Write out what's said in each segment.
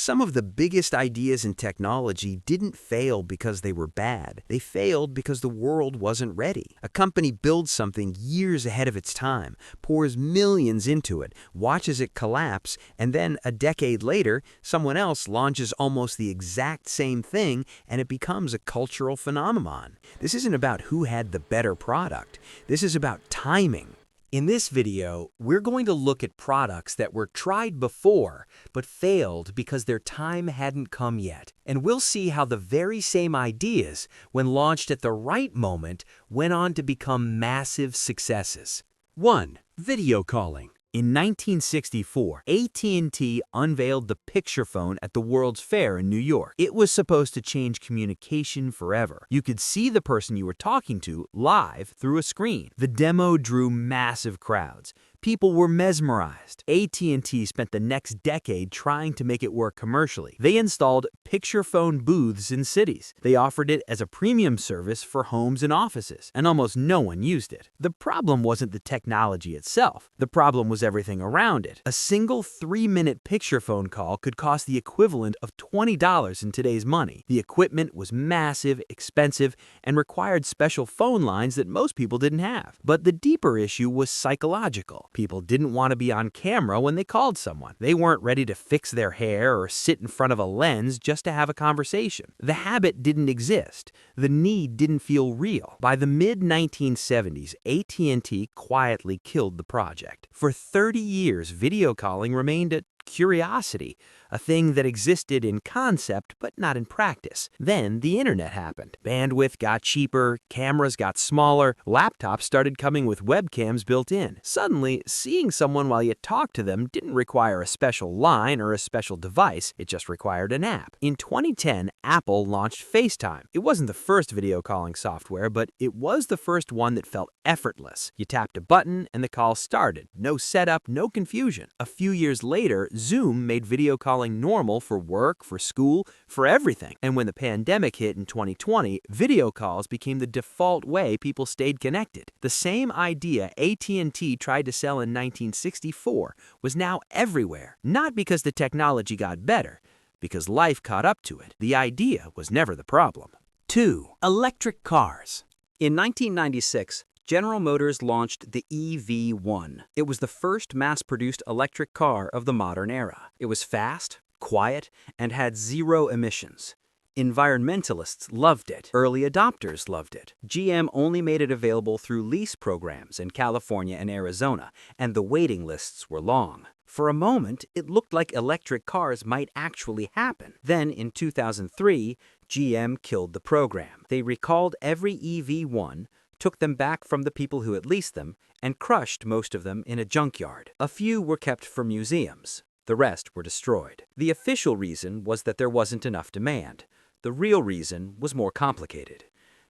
Some of the biggest ideas in technology didn't fail because they were bad. They failed because the world wasn't ready. A company builds something years ahead of its time, pours millions into it, watches it collapse, and then a decade later, someone else launches almost the exact same thing and it becomes a cultural phenomenon. This isn't about who had the better product. This is about timing. In this video, we're going to look at products that were tried before but failed because their time hadn't come yet. And we'll see how the very same ideas, when launched at the right moment, went on to become massive successes. 1. Video calling. In 1964, AT&T unveiled the picture phone at the World's Fair in New York. It was supposed to change communication forever. You could see the person you were talking to live through a screen. The demo drew massive crowds. People were mesmerized. AT&T spent the next decade trying to make it work commercially. They installed picture phone booths in cities. They offered it as a premium service for homes and offices, and almost no one used it. The problem wasn't the technology itself. The problem was everything around it. A single 3-minute picture phone call could cost the equivalent of $20 in today's money. The equipment was massive, expensive, and required special phone lines that most people didn't have. But the deeper issue was psychological. People didn't want to be on camera when they called someone. They weren't ready to fix their hair or sit in front of a lens just to have a conversation. The habit didn't exist. The need didn't feel real. By the mid-1970s, AT&T quietly killed the project. For 30 years, video calling remained a curiosity, a thing that existed in concept but not in practice. Then the internet happened. Bandwidth got cheaper, cameras got smaller, laptops started coming with webcams built in. Suddenly, seeing someone while you talked to them didn't require a special line or a special device, it just required an app. In 2010, Apple launched FaceTime. It wasn't the first video calling software, but it was the first one that felt effortless. You tapped a button and the call started. No setup, no confusion. A few years later, Zoom made video calling normal for work, for school, for everything. And when the pandemic hit in 2020, video calls became the default way people stayed connected. The same idea AT&T tried to sell in 1964 was now everywhere. Not because the technology got better, because life caught up to it. The idea was never the problem. 2. Electric cars. In 1996, General Motors launched the EV1. It was the first mass-produced electric car of the modern era. It was fast, quiet, and had zero emissions. Environmentalists loved it. Early adopters loved it. GM only made it available through lease programs in California and Arizona, and the waiting lists were long. For a moment, it looked like electric cars might actually happen. Then, in 2003, GM killed the program. They recalled every EV1, took them back from the people who had leased them, and crushed most of them in a junkyard. A few were kept for museums. The rest were destroyed. The official reason was that there wasn't enough demand. The real reason was more complicated.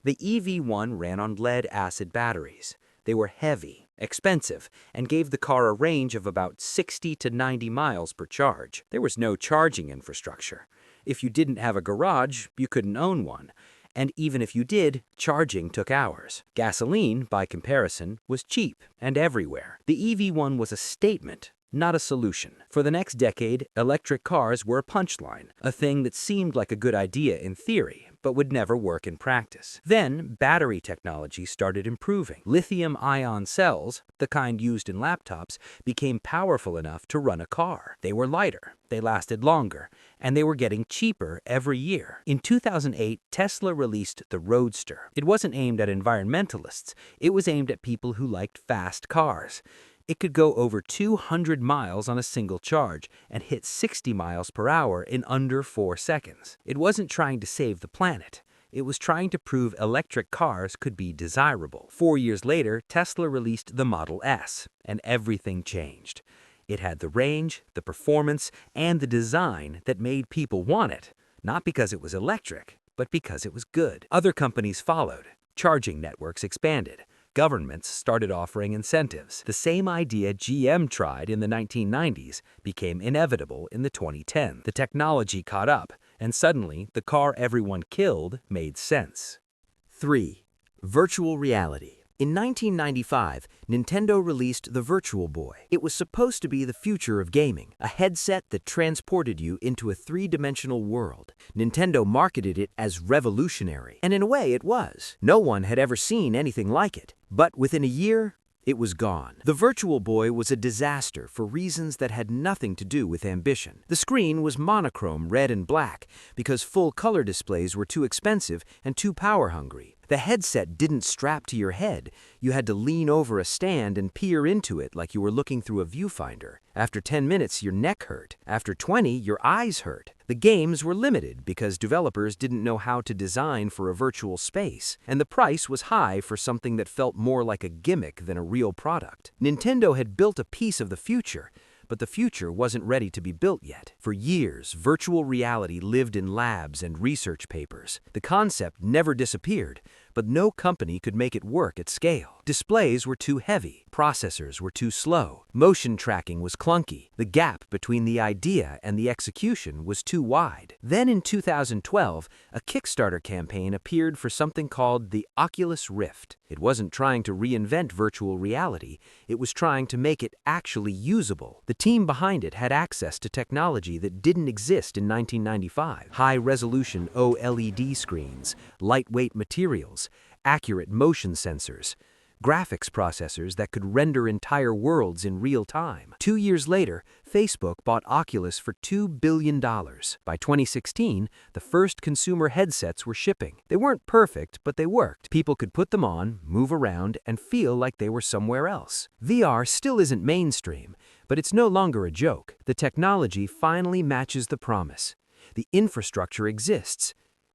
The EV1 ran on lead-acid batteries. They were heavy, expensive, and gave the car a range of about 60 to 90 miles per charge. There was no charging infrastructure. If you didn't have a garage, you couldn't own one. And even if you did, charging took hours. Gasoline, by comparison, was cheap and everywhere. The EV1 was a statement, not a solution. For the next decade, electric cars were a punchline, a thing that seemed like a good idea in theory, but would never work in practice. Then, battery technology started improving. Lithium-ion cells, the kind used in laptops, became powerful enough to run a car. They were lighter, they lasted longer, and they were getting cheaper every year. In 2008, Tesla released the Roadster. It wasn't aimed at environmentalists, it was aimed at people who liked fast cars. It could go over 200 miles on a single charge and hit 60 miles per hour in under 4 seconds. It wasn't trying to save the planet. It was trying to prove electric cars could be desirable. 4 years later, Tesla released the Model S, and everything changed. It had the range, the performance, and the design that made people want it, not because it was electric, but because it was good. Other companies followed. Charging networks expanded. Governments started offering incentives. The same idea GM tried in the 1990s became inevitable in the 2010s. The technology caught up, and suddenly the car everyone killed made sense. 3. Virtual reality. In 1995, Nintendo released the Virtual Boy. It was supposed to be the future of gaming, a headset that transported you into a three-dimensional world. Nintendo marketed it as revolutionary, and in a way it was. No one had ever seen anything like it. But within a year, it was gone. The Virtual Boy was a disaster for reasons that had nothing to do with ambition. The screen was monochrome red and black because full-color displays were too expensive and too power-hungry. The headset didn't strap to your head. You had to lean over a stand and peer into it like you were looking through a viewfinder. After 10 minutes, your neck hurt. After 20, your eyes hurt. The games were limited because developers didn't know how to design for a virtual space, and the price was high for something that felt more like a gimmick than a real product. Nintendo had built a piece of the future, but the future wasn't ready to be built yet. For years, virtual reality lived in labs and research papers. The concept never disappeared, but no company could make it work at scale. Displays were too heavy, processors were too slow, motion tracking was clunky, the gap between the idea and the execution was too wide. Then in 2012, a Kickstarter campaign appeared for something called the Oculus Rift. It wasn't trying to reinvent virtual reality, it was trying to make it actually usable. The team behind it had access to technology that didn't exist in 1995. High-resolution OLED screens, lightweight materials, accurate motion sensors, graphics processors that could render entire worlds in real time. 2 years later, Facebook bought Oculus for $2 billion. By 2016, the first consumer headsets were shipping. They weren't perfect, but they worked. People could put them on, move around, and feel like they were somewhere else. VR still isn't mainstream, but it's no longer a joke. The technology finally matches the promise. The infrastructure exists.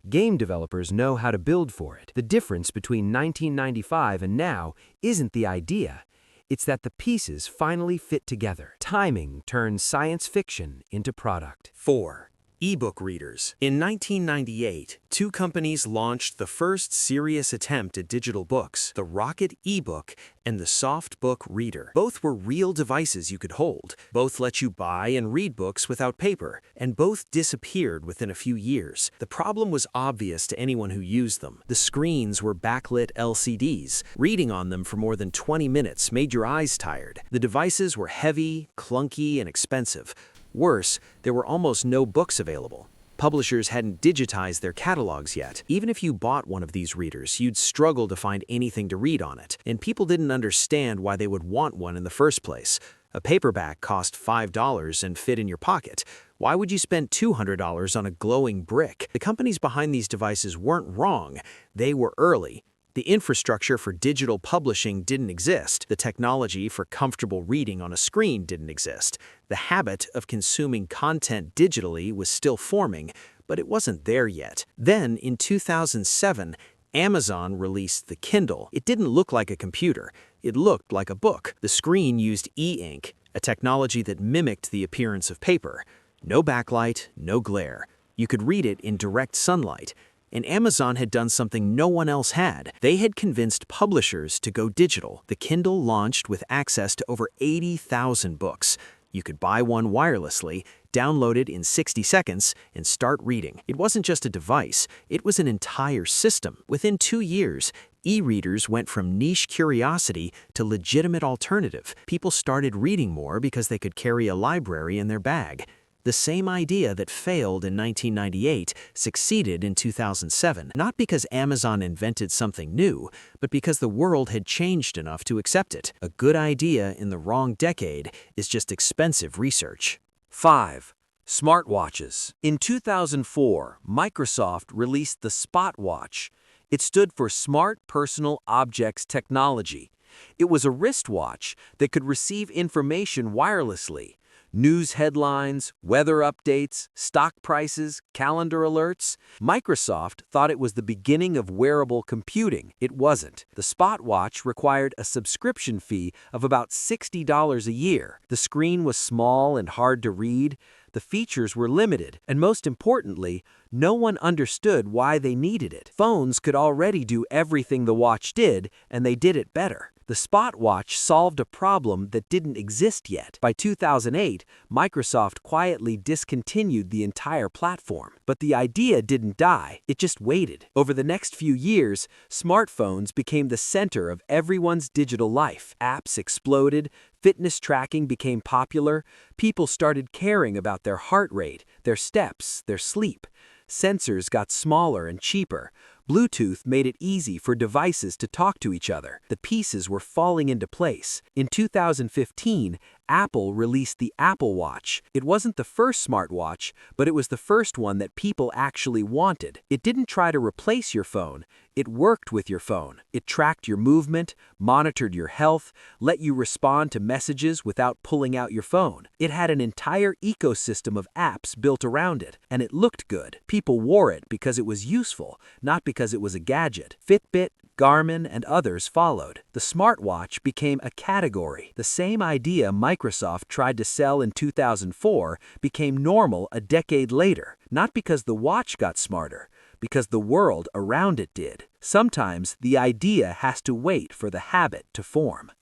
Game developers know how to build for it. The difference between 1995 and now isn't the idea. It's that the pieces finally fit together. Timing turns science fiction into product. 4. Ebook readers. In 1998, two companies launched the first serious attempt at digital books, the Rocket ebook and the SoftBook Reader. Both were real devices you could hold. Both let you buy and read books without paper, and both disappeared within a few years. The problem was obvious to anyone who used them. The screens were backlit LCDs. Reading on them for more than 20 minutes made your eyes tired. The devices were heavy, clunky, and expensive. Worse, there were almost no books available. Publishers hadn't digitized their catalogs yet. Even if you bought one of these readers, you'd struggle to find anything to read on it, and people didn't understand why they would want one in the first place. A paperback cost $5 and fit in your pocket. Why would you spend $200 on a glowing brick? The companies behind these devices weren't wrong. They were early. The infrastructure for digital publishing didn't exist. The technology for comfortable reading on a screen didn't exist. The habit of consuming content digitally was still forming, but it wasn't there yet. Then, in 2007, Amazon released the Kindle. It didn't look like a computer. It looked like a book. The screen used e-ink, a technology that mimicked the appearance of paper. No backlight, no glare. You could read it in direct sunlight. And Amazon had done something no one else had. They had convinced publishers to go digital. The Kindle launched with access to over 80,000 books. You could buy one wirelessly, download it in 60 seconds, and start reading. It wasn't just a device, it was an entire system. Within 2 years, e-readers went from niche curiosity to legitimate alternative. People started reading more because they could carry a library in their bag. The same idea that failed in 1998 succeeded in 2007, not because Amazon invented something new, but because the world had changed enough to accept it. A good idea in the wrong decade is just expensive research. 5. Smartwatches. In 2004, Microsoft released the Smartwatch. It stood for Smart Personal Objects Technology. It was a wristwatch that could receive information wirelessly. News headlines, weather updates, stock prices, calendar alerts. Microsoft thought it was the beginning of wearable computing. It wasn't. The Smartwatch required a subscription fee of about $60 a year. The screen was small and hard to read. The features were limited, and most importantly, no one understood why they needed it. Phones could already do everything the watch did, and they did it better. The Smartwatch solved a problem that didn't exist yet. By 2008, Microsoft quietly discontinued the entire platform. But the idea didn't die, it just waited. Over the next few years, smartphones became the center of everyone's digital life. Apps exploded, fitness tracking became popular, people started caring about their heart rate, their steps, their sleep. Sensors got smaller and cheaper. Bluetooth made it easy for devices to talk to each other. The pieces were falling into place. In 2015, Apple released the Apple Watch. It wasn't the first smartwatch, but it was the first one that people actually wanted. It didn't try to replace your phone. It worked with your phone. It tracked your movement, monitored your health, let you respond to messages without pulling out your phone. It had an entire ecosystem of apps built around it, and it looked good. People wore it because it was useful, not because it was a gadget. Fitbit, Garmin, and others followed. The smartwatch became a category. The same idea Microsoft tried to sell in 2004 became normal a decade later, not because the watch got smarter, because the world around it did. Sometimes the idea has to wait for the habit to form.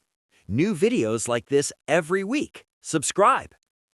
New videos like this every week. Subscribe.